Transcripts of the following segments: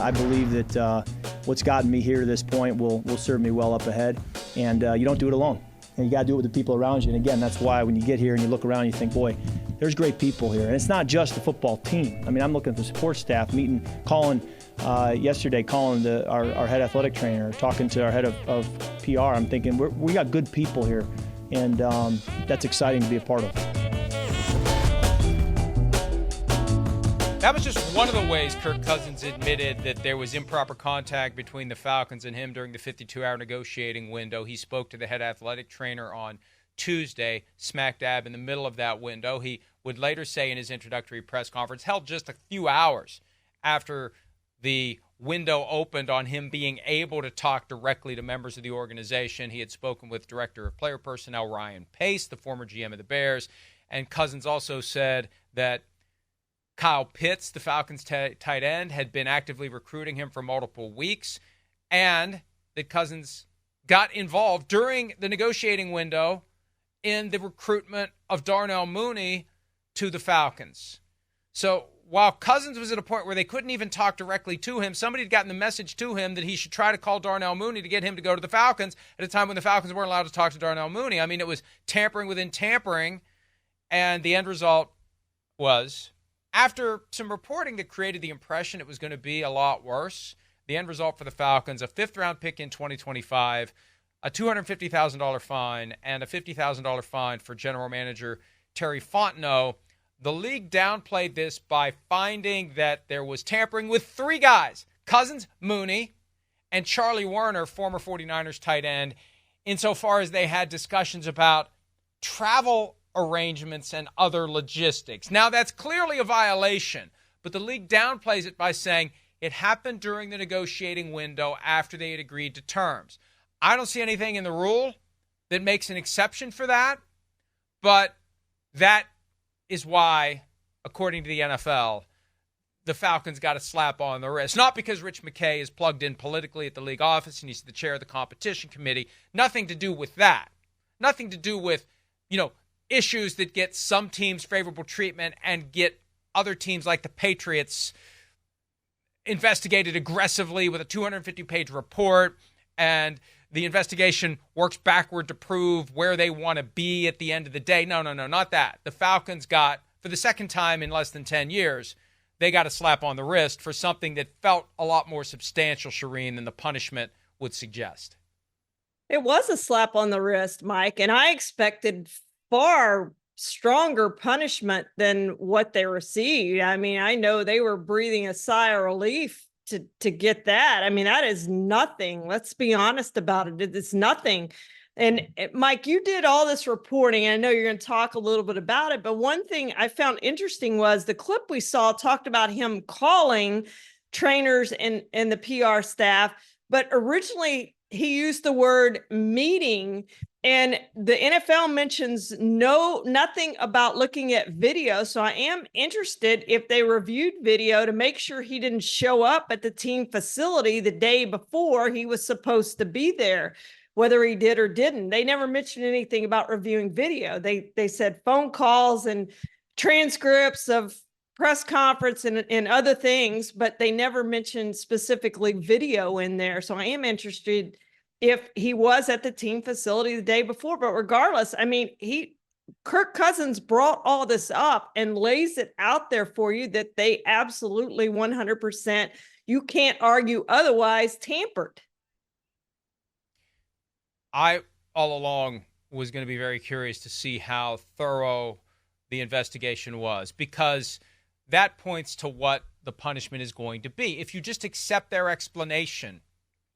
I believe that what's gotten me here to this point will serve me well up ahead. And you don't do it alone. And you got to do it with the people around you. And again, that's why when you get here and you look around, you think, boy, there's great people here. And it's not just the football team. I mean, I'm looking at the support staff, yesterday, calling our head athletic trainer, talking to our head of PR. I'm thinking, we got good people here. And that's exciting to be a part of. That was just one of the ways Kirk Cousins admitted that there was improper contact between the Falcons and him during the 52-hour negotiating window. He spoke to the head athletic trainer on Tuesday, smack dab in the middle of that window. He would later say in his introductory press conference, held just a few hours after the window opened on him being able to talk directly to members of the organization. He had spoken with Director of Player Personnel Ryan Pace, the former GM of the Bears, and Cousins also said that Kyle Pitts, the Falcons' tight end, had been actively recruiting him for multiple weeks, and that Cousins got involved during the negotiating window in the recruitment of Darnell Mooney to the Falcons. So while Cousins was at a point where they couldn't even talk directly to him, somebody had gotten the message to him that he should try to call Darnell Mooney to get him to go to the Falcons at a time when the Falcons weren't allowed to talk to Darnell Mooney. I mean, it was tampering within tampering, and the end result was, after some reporting that created the impression it was going to be a lot worse, the end result for the Falcons, a fifth-round pick in 2025, a $250,000 fine, and a $50,000 fine for general manager Terry Fontenot. The league downplayed this by finding that there was tampering with three guys, Cousins, Mooney, and Charlie Werner, former 49ers tight end, insofar as they had discussions about travel arrangements and other logistics. Now, that's clearly a violation, but the league downplays it by saying it happened during the negotiating window after they had agreed to terms. I don't see anything in the rule that makes an exception for that, but that is why, according to the NFL, the Falcons got a slap on the wrist. Not because Rich McKay is plugged in politically at the league office and he's the chair of the competition committee. Nothing to do with that. Nothing to do with, issues that get some teams favorable treatment and get other teams like the Patriots investigated aggressively with a 250-page report, and the investigation works backward to prove where they want to be at the end of the day. No, not that. The Falcons got, for the second time in less than 10 years, they got a slap on the wrist for something that felt a lot more substantial, Charean, than the punishment would suggest. It was a slap on the wrist, Mike, and I expected far stronger punishment than what they received. I mean, I know they were breathing a sigh of relief to get that. I mean, that is nothing. Let's be honest about it. It's nothing. And Mike, you did all this reporting. I know you're going to talk a little bit about it, but one thing I found interesting was the clip we saw talked about him calling trainers and the PR staff, but originally he used the word meeting. And the NFL mentions nothing about looking at video. So I am interested if they reviewed video to make sure he didn't show up at the team facility the day before he was supposed to be there, whether he did or didn't. They never mentioned anything about reviewing video. They said phone calls and transcripts of press conference and other things, but they never mentioned specifically video in there. So I am interested if he was at the team facility the day before. But regardless, I mean, Kirk Cousins brought all this up and lays it out there for you that they absolutely 100%, you can't argue otherwise, tampered. I, all along, was going to be very curious to see how thorough the investigation was, because that points to what the punishment is going to be. If you just accept their explanation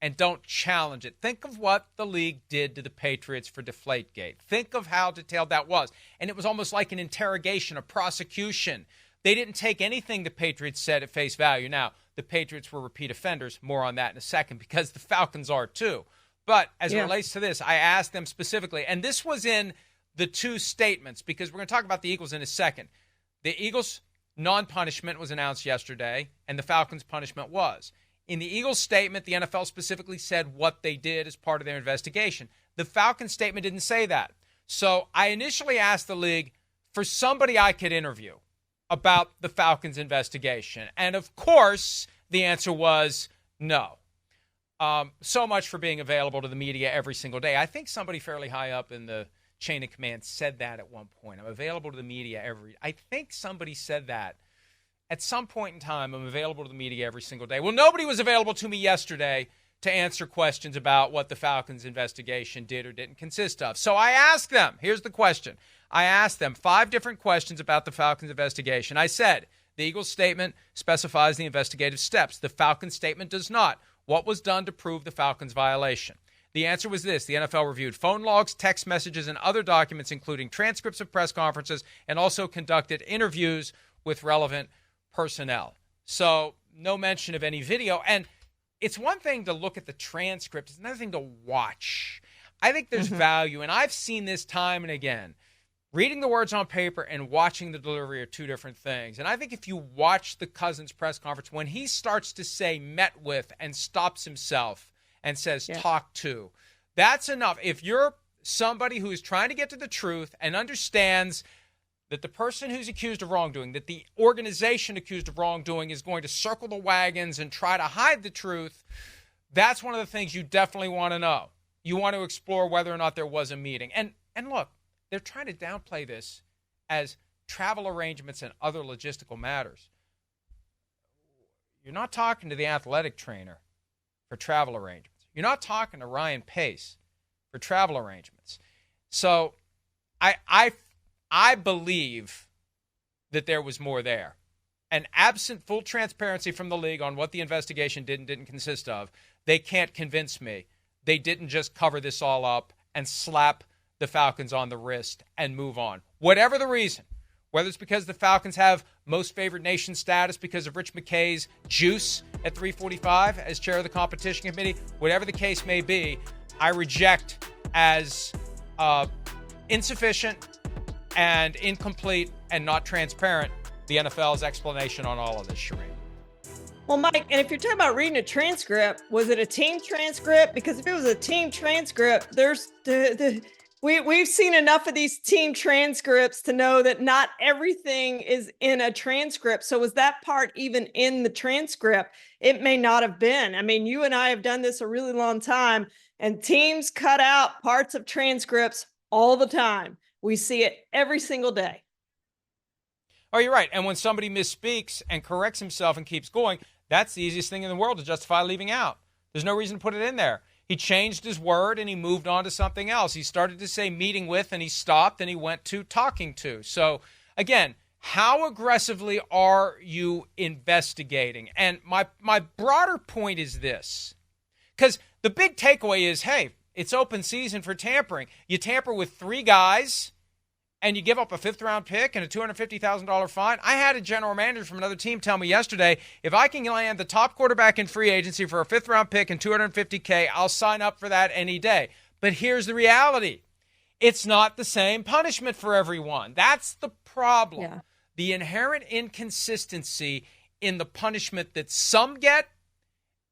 and don't challenge it. Think of what the league did to the Patriots for Deflategate. Think of how detailed that was. And it was almost like an interrogation, a prosecution. They didn't take anything the Patriots said at face value. Now, the Patriots were repeat offenders. More on that in a second, because the Falcons are too. But as it relates to this, I asked them specifically, and this was in the two statements, because we're going to talk about the Eagles in a second. The Eagles' non-punishment was announced yesterday, and the Falcons' punishment was. In the Eagles statement, the NFL specifically said what they did as part of their investigation. The Falcons statement didn't say that. So I initially asked the league for somebody I could interview about the Falcons investigation. And of course, The answer was no. So much for being available to the media every single day. I think somebody fairly high up in the chain of command said that at one point. I'm available to the media I think somebody said that at some point in time. I'm available to the media every single day. Well, nobody was available to me yesterday to answer questions about what the Falcons investigation did or didn't consist of. So I asked them, here's the question. I asked them 5 different questions about the Falcons investigation. I said, the Eagles statement specifies the investigative steps. The Falcons statement does not. What was done to prove the Falcons violation? The answer was this. The NFL reviewed phone logs, text messages, and other documents, including transcripts of press conferences, and also conducted interviews with relevant personnel. So no mention of any video. And it's one thing to look at the transcript. It's another thing to watch. I think there's value, and I've seen this time and again. Reading the words on paper and watching the delivery are 2 different things. And I think if you watch the Cousins press conference, when he starts to say met with and stops himself and says talk to, that's enough. If you're somebody who is trying to get to the truth and understands that the person who's accused of wrongdoing, that the organization accused of wrongdoing is going to circle the wagons and try to hide the truth, that's one of the things you definitely want to know. You want to explore whether or not there was a meeting. And look, they're trying to downplay this as travel arrangements and other logistical matters. You're not talking to the athletic trainer for travel arrangements. You're not talking to Ryan Pace for travel arrangements. So I believe that there was more there. And absent full transparency from the league on what the investigation did and didn't consist of, they can't convince me they didn't just cover this all up and slap the Falcons on the wrist and move on. Whatever the reason, whether it's because the Falcons have most favored nation status because of Rich McKay's juice at 345 as chair of the competition committee, whatever the case may be, I reject as insufficient and incomplete and not transparent the NFL's explanation on all of this, Charean. Well, Mike, and if you're talking about reading a transcript, was it a team transcript? Because if it was a team transcript, there's We've seen enough of these team transcripts to know that not everything is in a transcript. So was that part even in the transcript? It may not have been. I mean, you and I have done this a really long time, and teams cut out parts of transcripts all the time. We see it every single day. Oh, you're right. And when somebody misspeaks and corrects himself and keeps going, that's the easiest thing in the world to justify leaving out. There's no reason to put it in there. He changed his word and he moved on to something else. He started to say meeting with and he stopped and he went to talking to. So again, how aggressively are you investigating? And my broader point is this, because the big takeaway is, hey, it's open season for tampering. You tamper with 3 guys and you give up a 5th-round pick and a $250,000 fine. I had a general manager from another team tell me yesterday, if I can land the top quarterback in free agency for a 5th-round pick and $250K, I'll sign up for that any day. But here's the reality. It's not the same punishment for everyone. That's the problem. Yeah. The inherent inconsistency in the punishment that some get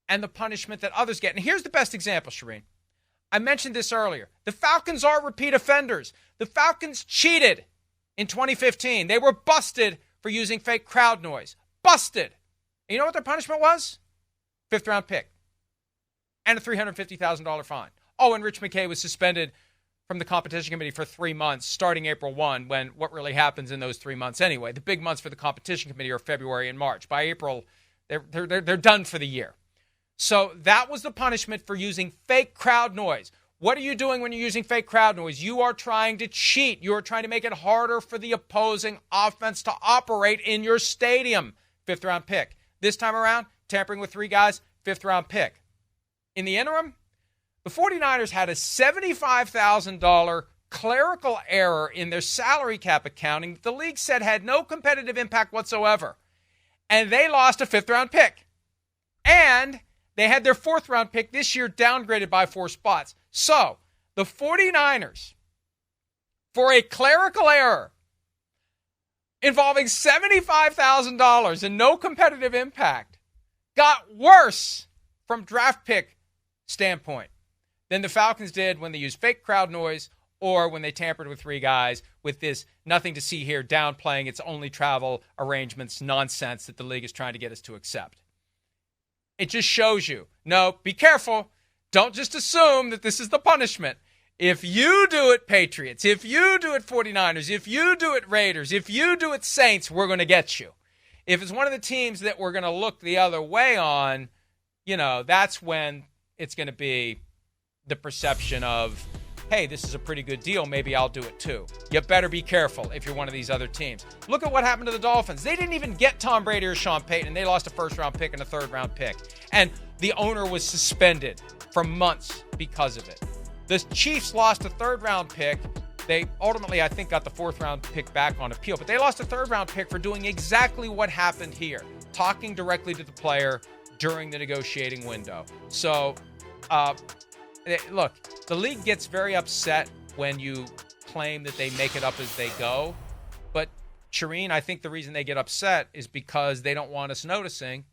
and the punishment that others get. And here's the best example, Charean. I mentioned this earlier. The Falcons are repeat offenders. The Falcons cheated in 2015. They were busted for using fake crowd noise. Busted. And you know what their punishment was? 5th-round pick and a $350,000 fine. Oh, and Rich McKay was suspended from the competition committee for 3 months starting April 1, when what really happens in those 3 months anyway. The big months for the competition committee are February and March. By April, they're done for the year. So that was the punishment for using fake crowd noise. What are you doing when you're using fake crowd noise? You are trying to cheat. You are trying to make it harder for the opposing offense to operate in your stadium. 5th-round pick. This time around, tampering with 3 guys, 5th-round pick. In the interim, the 49ers had a $75,000 clerical error in their salary cap accounting that the league said had no competitive impact whatsoever. And they lost a 5th-round pick. And they had their 4th-round pick this year downgraded by 4 spots. So, the 49ers, for a clerical error involving $75,000 and no competitive impact, got worse from draft pick standpoint than the Falcons did when they used fake crowd noise or when they tampered with 3 guys with this nothing to see here downplaying its only travel arrangements nonsense that the league is trying to get us to accept. It just shows you. No, be careful. Don't just assume that this is the punishment. If you do it, Patriots, if you do it, 49ers, if you do it, Raiders, if you do it, Saints, we're going to get you. If it's one of the teams that we're going to look the other way on, that's when it's going to be the perception of, hey, this is a pretty good deal. Maybe I'll do it too. You better be careful if you're one of these other teams. Look at what happened to the Dolphins. They didn't even get Tom Brady or Sean Payton, and they lost a first-round pick and a third-round pick. And the owner was suspended for months because of it. The Chiefs lost a third-round pick. They ultimately, I think, got the fourth-round pick back on appeal. But they lost a third-round pick for doing exactly what happened here, talking directly to the player during the negotiating window. So, look, the league gets very upset when you claim that they make it up as they go. But, Charean, I think the reason they get upset is because they don't want us noticing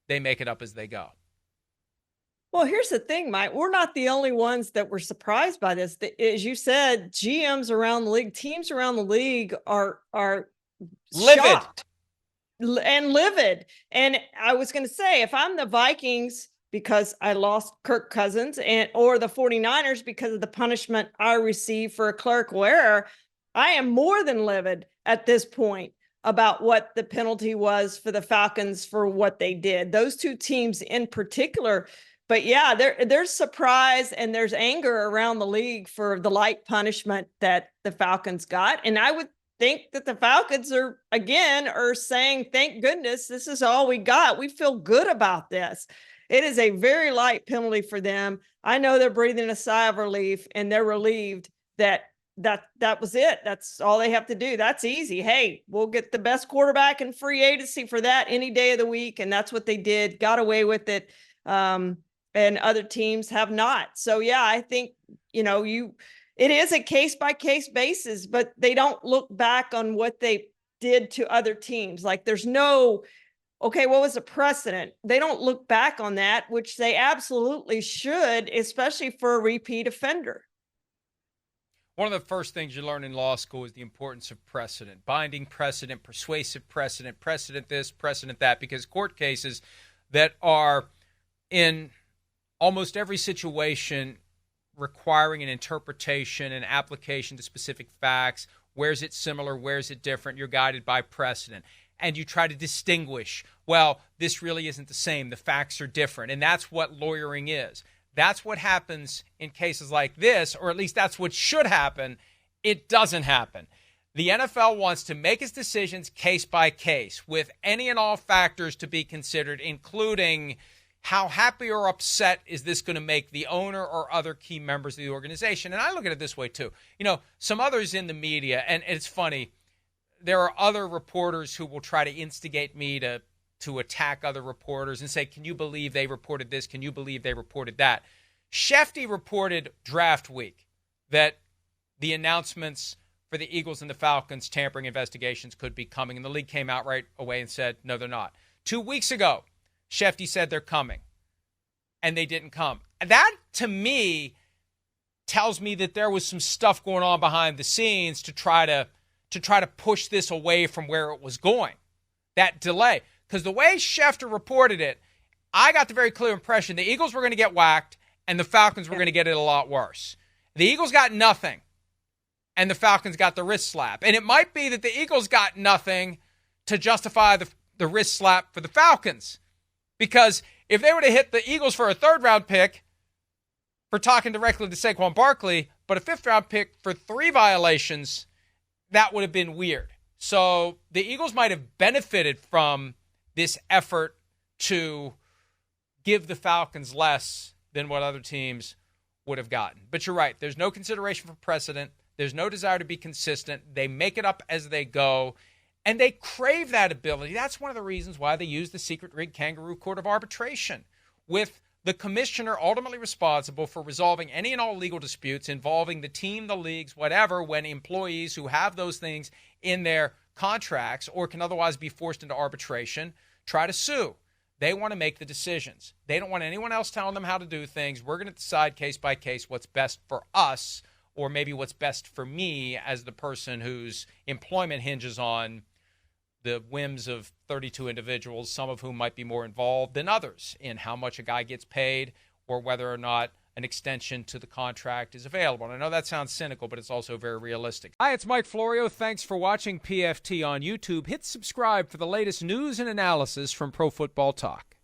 they make it up as they go. Well, here's the thing, Mike. We're not the only ones that were surprised by this. As you said, GMs around the league, teams around the league are livid. Shocked and livid. And I was going to say, if I'm the Vikings because I lost Kirk Cousins or the 49ers because of the punishment I received for a clerical error, I am more than livid at this point about what the penalty was for the Falcons for what they did. Those two teams in particular. But yeah, there's surprise and there's anger around the league for the light punishment that the Falcons got. And I would think that the Falcons are saying, thank goodness, this is all we got. We feel good about this. It is a very light penalty for them. I know they're breathing a sigh of relief and they're relieved that was it. That's all they have to do. That's easy. Hey, we'll get the best quarterback in free agency for that any day of the week. And that's what they did, got away with it. And other teams have not. So yeah, I think, it is a case by case basis, but they don't look back on what they did to other teams. Like there's no, okay, what was the precedent? They don't look back on that, which they absolutely should, especially for a repeat offender. One of the first things you learn in law school is the importance of precedent, binding precedent, persuasive precedent, precedent this, precedent that, because court cases that are in almost every situation requiring an interpretation and application to specific facts. Where's it similar? Where's it different? You're guided by precedent. And you try to distinguish, well, this really isn't the same. The facts are different. And that's what lawyering is. That's what happens in cases like this, or at least that's what should happen. It doesn't happen. The NFL wants to make its decisions case by case with any and all factors to be considered, including how happy or upset is this going to make the owner or other key members of the organization? And I look at it this way, too. Some others in the media, and it's funny, there are other reporters who will try to instigate me to attack other reporters and say, can you believe they reported this? Can you believe they reported that? Shefty reported draft week that the announcements for the Eagles and the Falcons tampering investigations could be coming, and the league came out right away and said, no, they're not. 2 weeks ago, Shefty said they're coming, and they didn't come. That, to me, tells me that there was some stuff going on behind the scenes to try to push this away from where it was going, that delay. Because the way Schefter reported it, I got the very clear impression the Eagles were going to get whacked, and the Falcons were going to get it a lot worse. The Eagles got nothing, and the Falcons got the wrist slap. And it might be that the Eagles got nothing to justify the wrist slap for the Falcons. Because if they were to hit the Eagles for a third-round pick for talking directly to Saquon Barkley, but a fifth-round pick for 3 violations, that would have been weird. So the Eagles might have benefited from this effort to give the Falcons less than what other teams would have gotten. But you're right. There's no consideration for precedent. There's no desire to be consistent. They make it up as they go. And they crave that ability. That's one of the reasons why they use the secret rigged kangaroo court of arbitration, with the commissioner ultimately responsible for resolving any and all legal disputes involving the team, the leagues, whatever, when employees who have those things in their contracts or can otherwise be forced into arbitration try to sue. They want to make the decisions. They don't want anyone else telling them how to do things. We're going to decide case by case what's best for us, or maybe what's best for me as the person whose employment hinges on the whims of 32 individuals, some of whom might be more involved than others in how much a guy gets paid or whether or not an extension to the contract is available. And I know that sounds cynical, but it's also very realistic. Hi, it's Mike Florio. Thanks for watching PFT on YouTube. Hit subscribe for the latest news and analysis from Pro Football Talk.